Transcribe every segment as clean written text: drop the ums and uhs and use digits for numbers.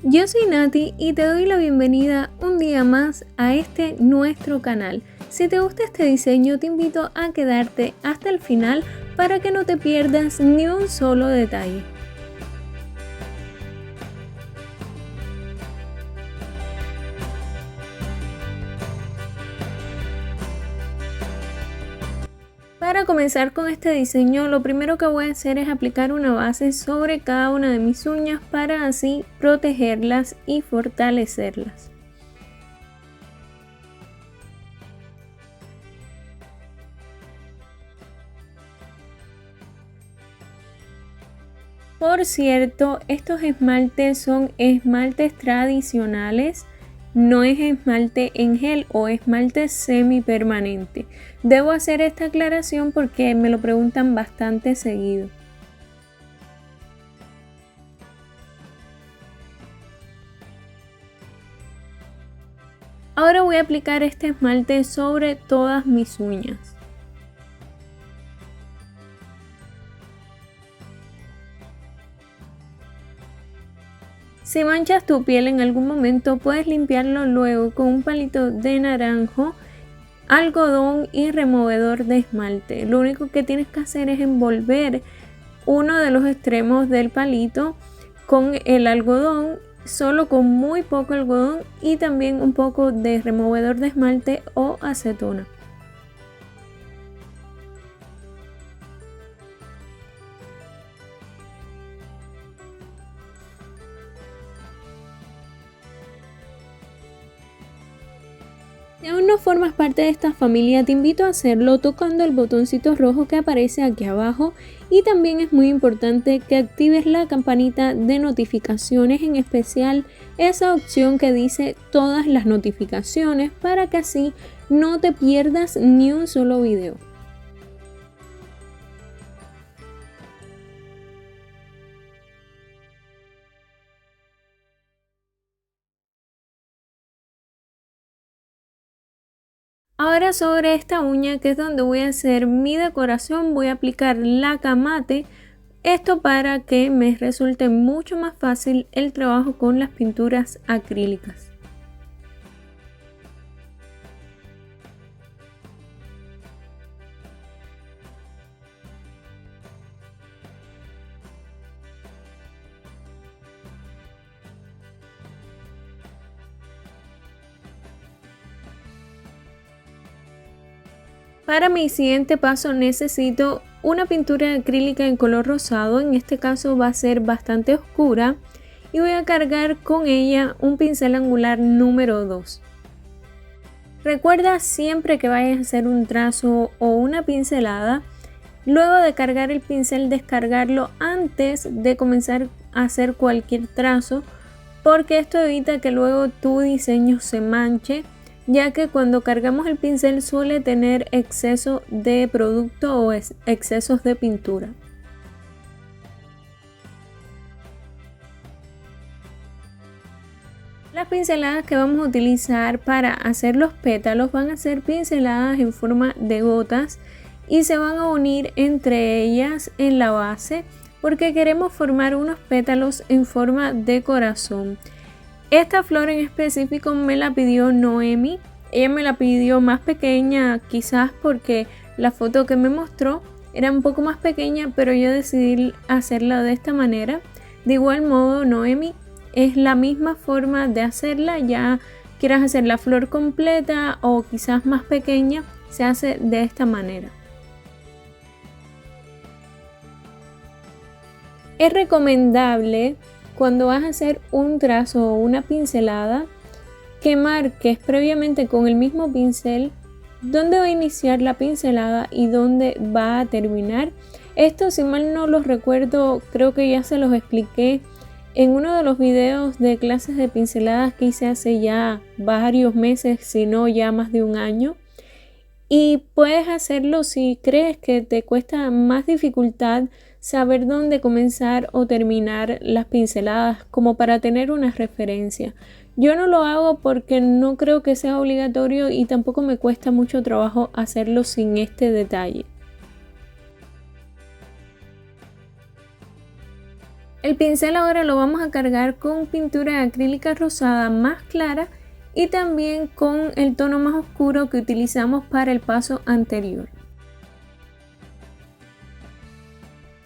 Yo soy Nati y te doy la bienvenida un día más a este nuestro canal. Si te gusta este diseño, te invito a quedarte hasta el final para que no te pierdas ni un solo detalle. Para comenzar con este diseño, lo primero que voy a hacer es aplicar una base sobre cada una de mis uñas para así protegerlas y fortalecerlas. Por cierto, estos esmaltes son esmaltes tradicionales, no es esmalte en gel o esmalte semipermanente. Debo hacer esta aclaración porque me lo preguntan bastante seguido. Ahora voy a aplicar este esmalte sobre todas mis uñas. Si manchas tu piel en algún momento, puedes limpiarlo luego con un palito de naranjo, algodón y removedor de esmalte. Lo único que tienes que hacer es envolver uno de los extremos del palito con el algodón, solo con muy poco algodón y también un poco de removedor de esmalte o acetona. Si aún no formas parte de esta familia, te invito a hacerlo tocando el botoncito rojo que aparece aquí abajo, y también es muy importante que actives la campanita de notificaciones, en especial esa opción que dice todas las notificaciones, para que así no te pierdas ni un solo video. Ahora sobre esta uña, que es donde voy a hacer mi decoración, voy a aplicar laca mate. Esto para que me resulte mucho más fácil el trabajo con las pinturas acrílicas. Para mi siguiente paso necesito una pintura acrílica en color rosado, en este caso va a ser bastante oscura, y voy a cargar con ella un pincel angular número 2. Recuerda siempre que vayas a hacer un trazo o una pincelada, luego de cargar el pincel, descargarlo antes de comenzar a hacer cualquier trazo, porque esto evita que luego tu diseño se manche, ya que cuando cargamos el pincel suele tener exceso de producto o excesos de pintura. Las pinceladas que vamos a utilizar para hacer los pétalos van a ser pinceladas en forma de gotas y se van a unir entre ellas en la base, porque queremos formar unos pétalos en forma de corazón. Esta flor en específico me la pidió Noemi. Ella me la pidió más pequeña, quizás porque la foto que me mostró era un poco más pequeña, pero yo decidí hacerla de esta manera. De igual modo, Noemi, es la misma forma de hacerla, ya quieras hacer la flor completa o quizás más pequeña, se hace de esta manera. Es recomendable, cuando vas a hacer un trazo o una pincelada, que marques previamente con el mismo pincel dónde va a iniciar la pincelada y dónde va a terminar. Esto, si mal no los recuerdo, creo que ya se los expliqué en uno de los videos de clases de pinceladas que hice hace ya varios meses, si no ya más de un año. Y puedes hacerlo si crees que te cuesta más dificultad saber dónde comenzar o terminar las pinceladas, como para tener una referencia. Yo no lo hago porque no creo que sea obligatorio y tampoco me cuesta mucho trabajo hacerlo sin este detalle. El pincel ahora lo vamos a cargar con pintura acrílica rosada más clara y también con el tono más oscuro que utilizamos para el paso anterior.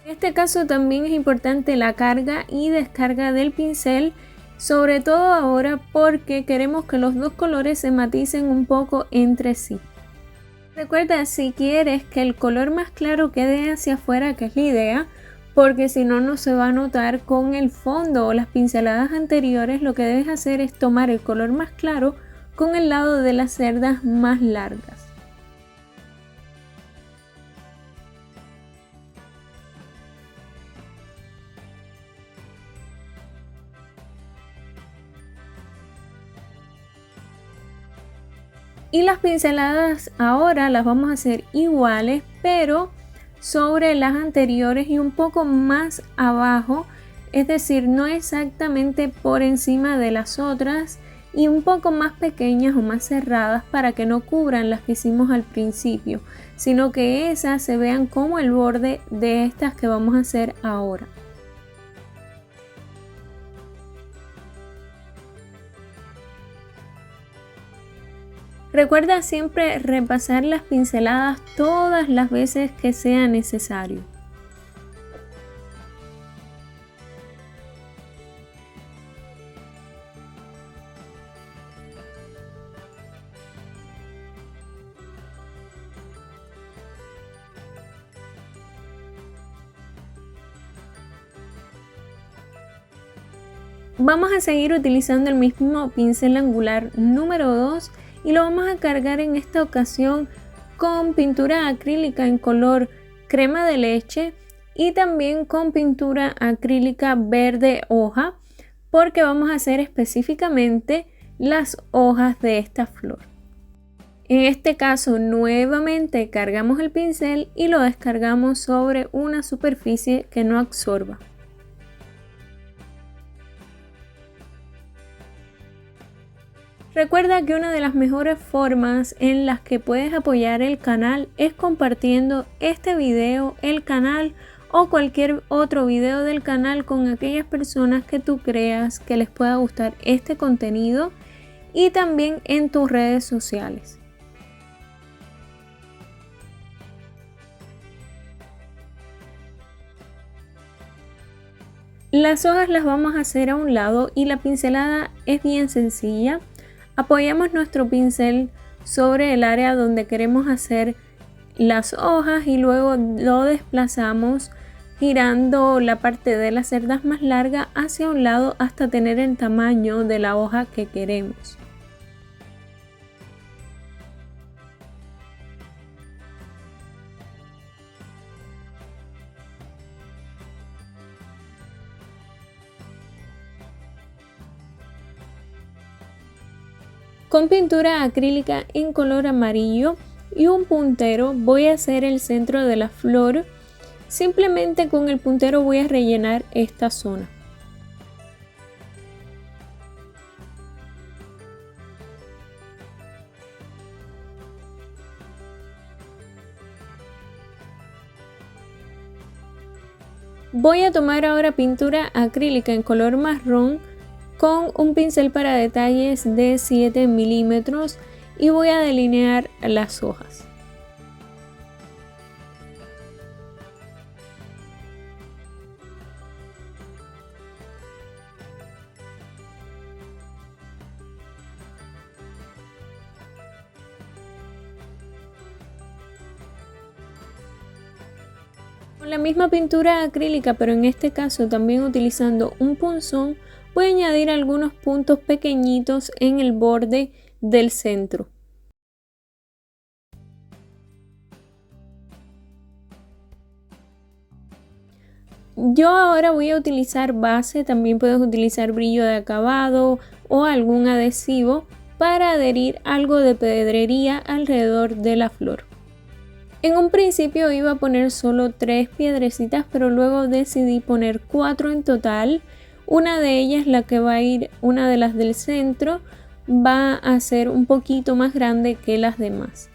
En este caso también es importante la carga y descarga del pincel, sobre todo ahora porque queremos que los dos colores se maticen un poco entre sí. Recuerda, si quieres que el color más claro quede hacia afuera, que es la idea, porque si no, no se va a notar con el fondo o las pinceladas anteriores, lo que debes hacer es tomar el color más claro con el lado de las cerdas más largas. Y las pinceladas ahora las vamos a hacer iguales, pero sobre las anteriores y un poco más abajo, es decir, no exactamente por encima de las otras, y un poco más pequeñas o más cerradas para que no cubran las que hicimos al principio, sino que esas se vean como el borde de estas que vamos a hacer ahora. Recuerda siempre repasar las pinceladas todas las veces que sea necesario. Vamos a seguir utilizando el mismo pincel angular número 2 y lo vamos a cargar en esta ocasión con pintura acrílica en color crema de leche y también con pintura acrílica verde hoja, porque vamos a hacer específicamente las hojas de esta flor. En este caso, nuevamente cargamos el pincel y lo descargamos sobre una superficie que no absorba. Recuerda que una de las mejores formas en las que puedes apoyar el canal es compartiendo este video, el canal o cualquier otro video del canal con aquellas personas que tú creas que les pueda gustar este contenido y también en tus redes sociales. Las hojas las vamos a hacer a un lado y la pincelada es bien sencilla. Apoyamos nuestro pincel sobre el área donde queremos hacer las hojas y luego lo desplazamos girando la parte de las cerdas más larga hacia un lado hasta tener el tamaño de la hoja que queremos. Con pintura acrílica en color amarillo y un puntero voy a hacer el centro de la flor. Simplemente con el puntero voy a rellenar esta zona. Voy a tomar ahora pintura acrílica en color marrón con un pincel para detalles de 7 milímetros y voy a delinear las hojas. Con la misma pintura acrílica, pero en este caso también utilizando un punzón, voy a añadir algunos puntos pequeñitos en el borde del centro. Yo ahora voy a utilizar base, también puedes utilizar brillo de acabado o algún adhesivo para adherir algo de pedrería alrededor de la flor. En un principio iba a poner solo 3 piedrecitas, pero luego decidí poner 4 en total. Una de ellas, la que va a ir, una de las del centro, va a ser un poquito más grande que las demás.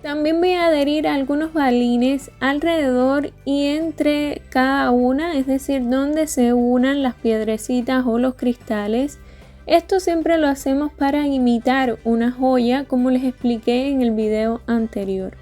También voy a adherir algunos balines alrededor y entre cada una, es decir, donde se unan las piedrecitas o los cristales. Esto siempre lo hacemos para imitar una joya, como les expliqué en el video anterior.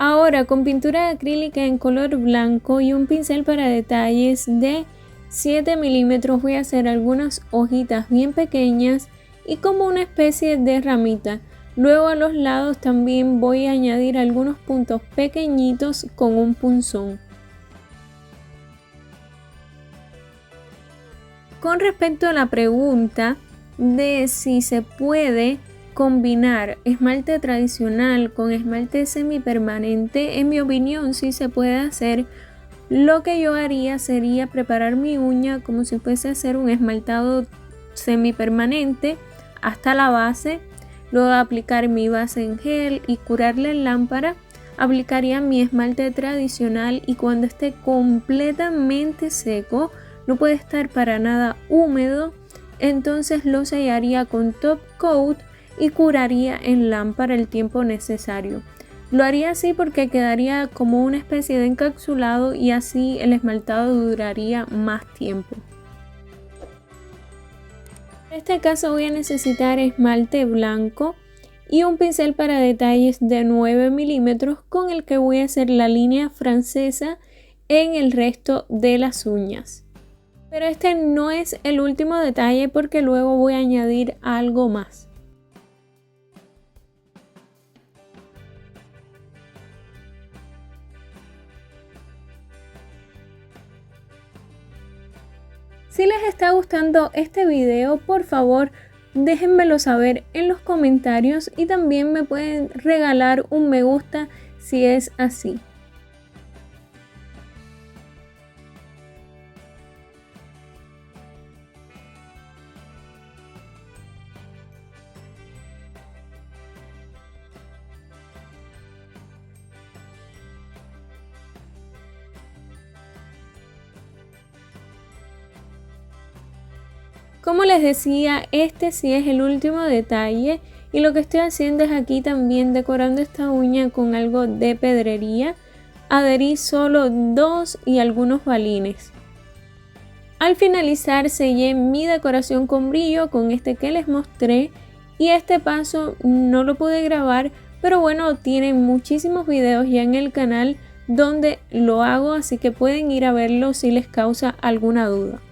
Ahora, con pintura acrílica en color blanco y un pincel para detalles de 7 milímetros, voy a hacer algunas hojitas bien pequeñas y como una especie de ramita. Luego a los lados también voy a añadir algunos puntos pequeñitos con un punzón. Con respecto a la pregunta de si se puede combinar esmalte tradicional con esmalte semipermanente, en mi opinión sí se puede hacer. Lo que yo haría sería preparar mi uña como si fuese a hacer un esmaltado semipermanente hasta la base, luego de aplicar mi base en gel y curarla en lámpara, aplicaría mi esmalte tradicional y cuando esté completamente seco, no puede estar para nada húmedo, entonces lo sellaría con top coat y curaría en lámpara el tiempo necesario. Lo haría así porque quedaría como una especie de encapsulado y así el esmaltado duraría más tiempo. En este caso voy a necesitar esmalte blanco y un pincel para detalles de 9 milímetros con el que voy a hacer la línea francesa en el resto de las uñas. Pero este no es el último detalle porque luego voy a añadir algo más. Si les está gustando este video, por favor déjenmelo saber en los comentarios y también me pueden regalar un me gusta si es así. Como les decía, este sí es el último detalle y lo que estoy haciendo es aquí también decorando esta uña con algo de pedrería. Adherí solo 2 y algunos balines. Al finalizar sellé mi decoración con brillo con este que les mostré y este paso no lo pude grabar, pero bueno, tienen muchísimos videos ya en el canal donde lo hago, así que pueden ir a verlo si les causa alguna duda.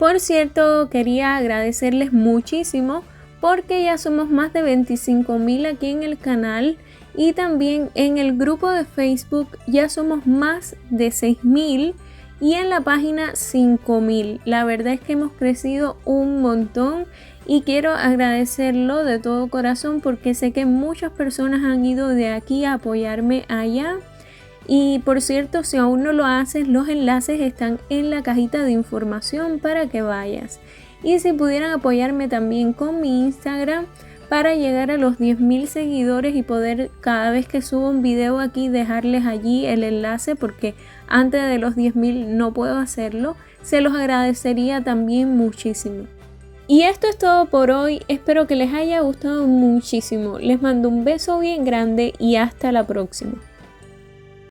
Por cierto, quería agradecerles muchísimo porque ya somos más de 25.000 aquí en el canal y también en el grupo de Facebook ya somos más de 6.000 y en la página 5.000. La verdad es que hemos crecido un montón y quiero agradecerlo de todo corazón porque sé que muchas personas han ido de aquí a apoyarme allá. Y por cierto, si aún no lo haces, los enlaces están en la cajita de información para que vayas. Y si pudieran apoyarme también con mi Instagram para llegar a los 10.000 seguidores y poder cada vez que subo un video aquí dejarles allí el enlace porque antes de los 10.000 no puedo hacerlo, se los agradecería también muchísimo. Y esto es todo por hoy, espero que les haya gustado muchísimo. Les mando un beso bien grande y hasta la próxima.